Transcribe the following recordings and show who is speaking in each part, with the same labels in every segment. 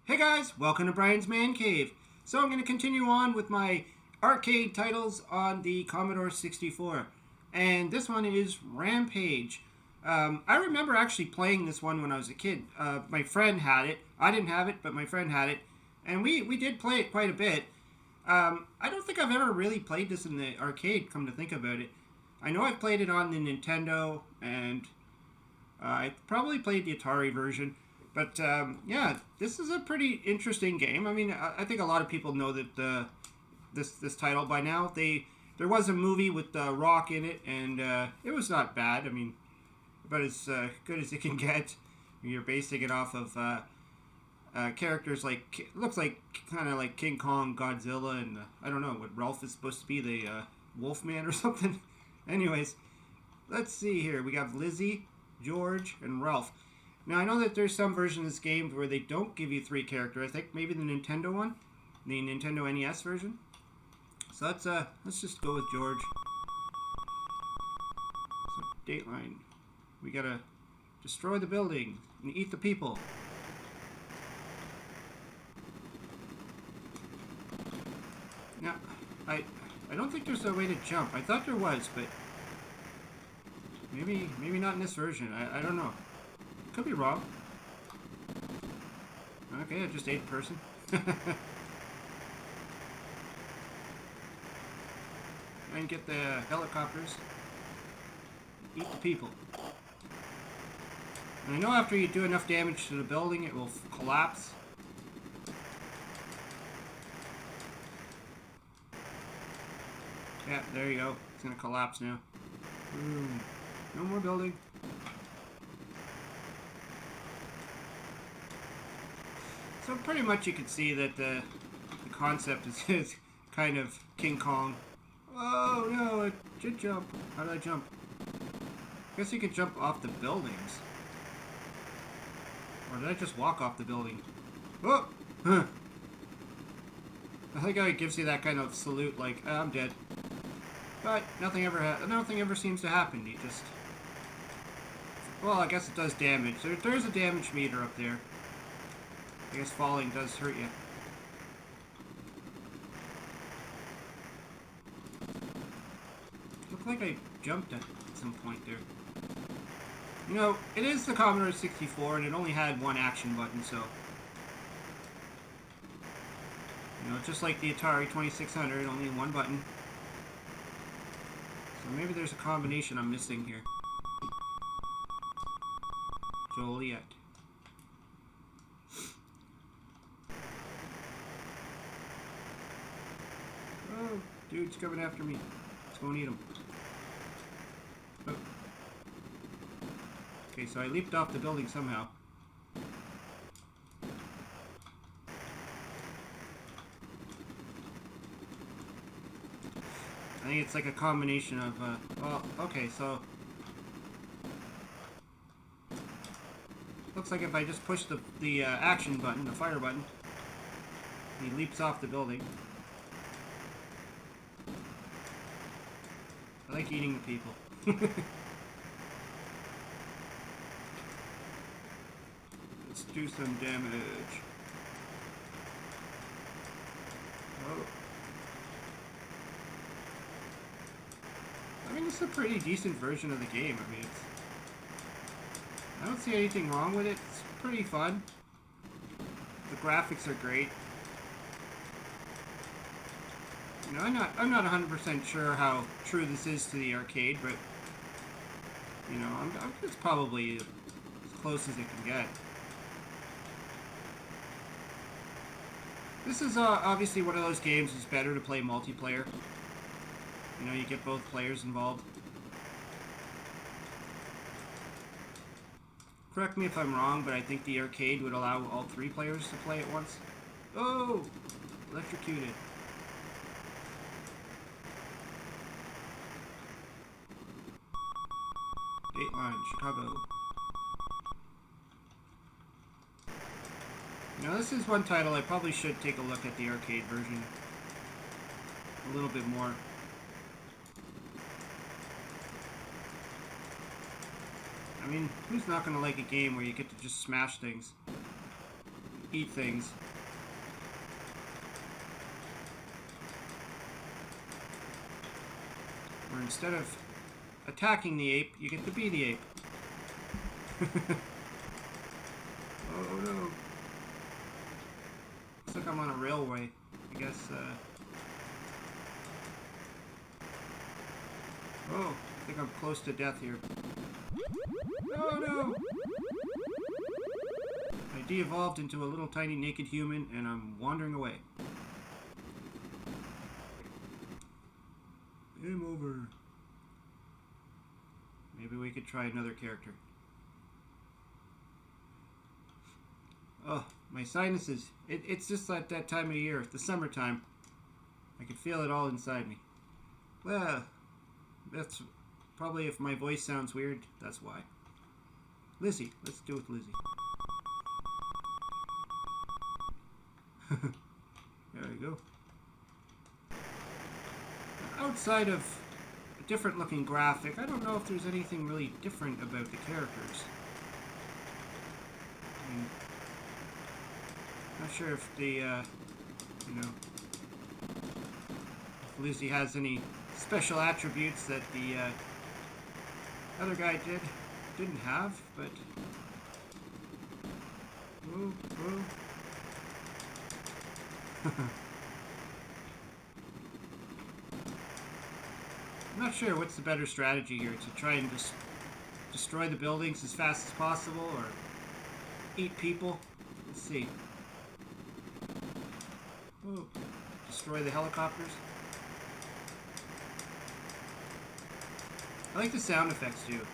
Speaker 1: Hey guys, welcome to Brian's Man Cave. So I'm going to continue on with my arcade titles on the Commodore 64. And this one is Rampage. I remember actually playing this one when I was a kid. My friend had it. I didn't have it, but my friend had it. And we did play it quite a bit. I don't think I've ever really played this in the arcade, come to think about it. I know I've played it on the Nintendo, and I probably played the Atari version. But yeah, this is a pretty interesting game. I mean, I think a lot of people know that this title by now. There was a movie with Rock in it, and it was not bad. I mean, about as good as it can get. You're basing it off of characters like looks like kind of like King Kong, Godzilla, and I don't know what Ralph is supposed to be, the Wolfman or something. Anyways, let's see here. We got Lizzie, George, and Ralph. Now, I know that there's some version of this game where they don't give you 3 characters. I think maybe the Nintendo one, the Nintendo NES version. So let's just go with George. So, Dateline. We gotta destroy the building and eat the people. Now, I don't think there's a way to jump. I thought there was, but maybe not in this version. I don't know. Could be wrong. Okay, I just ate a person. And get the helicopters. Eat the people. And I know after you do enough damage to the building, it will collapse. Yeah, there you go. It's gonna collapse now. Boom. No more building. So pretty much you can see that the concept is kind of King Kong. Oh no, I did jump. How did I jump? I guess you could jump off the buildings. Or did I just walk off the building? Oh! Huh. I think it gives you that kind of salute like, oh, I'm dead. But nothing ever seems to happen. You just... Well, I guess it does damage. There's a damage meter up there. I guess falling does hurt you. Looked like I jumped at some point there. You know, it is the Commodore 64 and it only had one action button, so... You know, just like the Atari 2600, only one button. So maybe there's a combination I'm missing here. Joliet. Oh, dude's coming after me. Let's go and eat him. Oh. Okay, so I leaped off the building somehow. I think it's like a combination of, well, okay, so... Looks like if I just push the action button, the fire button, he leaps off the building. I like eating the people. Let's do some damage. Oh. I mean, it's a pretty decent version of the game. I mean, I don't see anything wrong with it. It's pretty fun. The graphics are great. You know, I'm not 100% sure how true this is to the arcade, but you know, it's probably as close as it can get. This is obviously one of those games that's better to play multiplayer. You know, you get both players involved. Correct me if I'm wrong, but I think the arcade would allow all 3 players to play at once. Oh! Electrocuted. Dateline, Chicago. Now this is one title I probably should take a look at the arcade version a little bit more. I mean, who's not going to like a game where you get to just smash things? eat things. Where instead of attacking the ape, you get to be the ape. Oh no. Looks like I'm on a railway. I guess, oh, I think I'm close to death here. Oh no! I de-evolved into a little tiny naked human and I'm wandering away. Game over. Maybe we could try another character. Oh, my sinuses. It's just like that time of year, the summertime. I can feel it all inside me. Well, that's probably if my voice sounds weird, that's why. Lizzie. Let's do it with Lizzie. There we go. Outside of a different looking graphic, I don't know if there's anything really different about the characters. I mean, not sure if the, you know, if Lizzie has any special attributes that the other guy didn't have, but... Whoa, whoa. I'm not sure what's the better strategy here, to try and just destroy the buildings as fast as possible, or eat people. Let's see. Oh, destroy the helicopters. I like the sound effects too.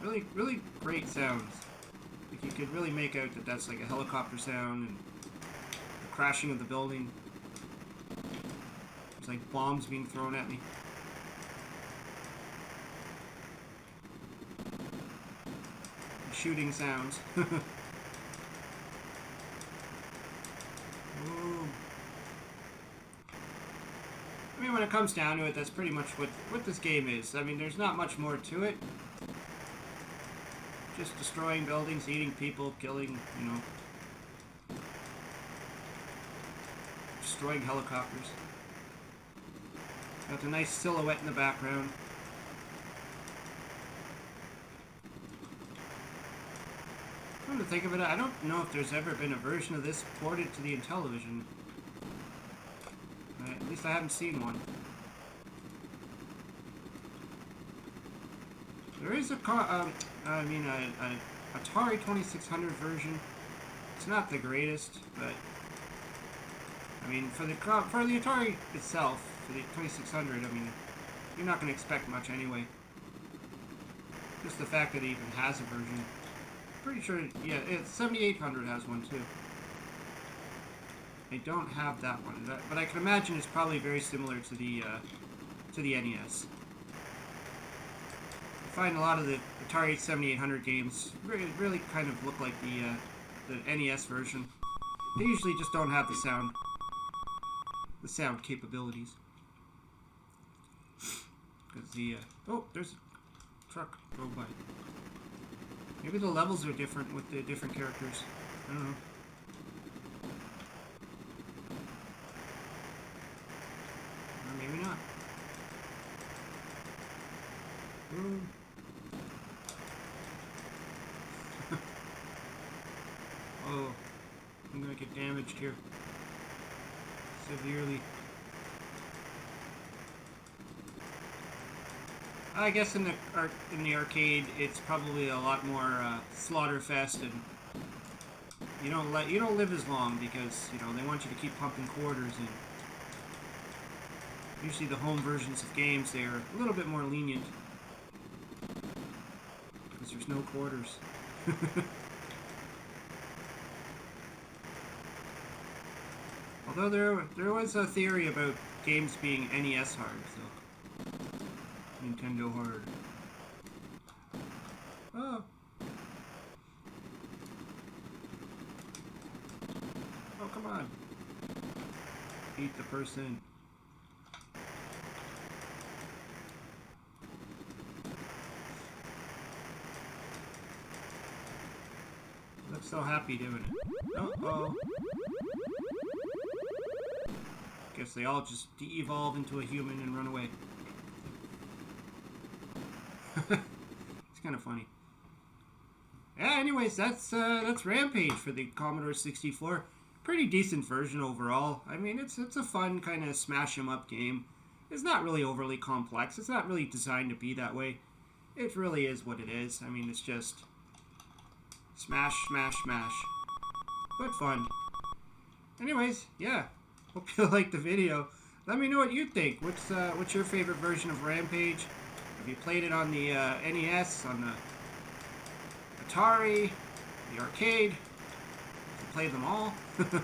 Speaker 1: Really, really great sounds. Like you could really make out that that's like a helicopter sound and the crashing of the building. It's like bombs being thrown at me. And shooting sounds. I mean, when it comes down to it, that's pretty much what this game is. I mean, there's not much more to it. Just destroying buildings, eating people, killing, you know, destroying helicopters. Got a nice silhouette in the background. Come to think of it, I don't know if there's ever been a version of this ported to the Intellivision. At least I haven't seen one. There is a Atari 2600 version. It's not the greatest, but I mean, for the Atari itself, for the 2600, I mean, you're not going to expect much anyway. Just the fact that it even has a version. Pretty sure, yeah, 7800 has one too. I don't have that one, but I can imagine it's probably very similar to the NES. I find a lot of the Atari 7800 games really kind of look like the NES version. They usually just don't have the sound capabilities. Because oh, there's a truck drove by. Maybe the levels are different with the different characters. I don't know. Or maybe not. Ooh. Oh, I'm gonna get damaged here. Severely. I guess in the arcade, it's probably a lot more slaughterfest, and you don't live as long because they want you to keep pumping quarters in. Usually, the home versions of games, they are a little bit more lenient because there's no quarters. Although there was a theory about games being NES hard, so. Nintendo hard. Oh. Oh, come on. Eat the person. So happy doing it. Uh-oh. Guess they all just de-evolve into a human and run away. It's kind of funny. Yeah, anyways, that's Rampage for the Commodore 64. Pretty decent version overall. I mean, it's a fun kind of smash 'em up game. It's not really overly complex. It's not really designed to be that way. It really is what it is. I mean, it's just smash, smash, smash. But fun. Anyways, yeah. Hope you liked the video. Let me know what you think. What's your favorite version of Rampage? Have you played it on the NES, on the Atari, the arcade? You play them all? Well,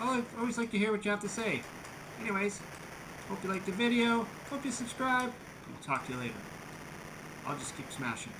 Speaker 1: I always like to hear what you have to say. Anyways, hope you liked the video. Hope you subscribe. We'll talk to you later. I'll just keep smashing.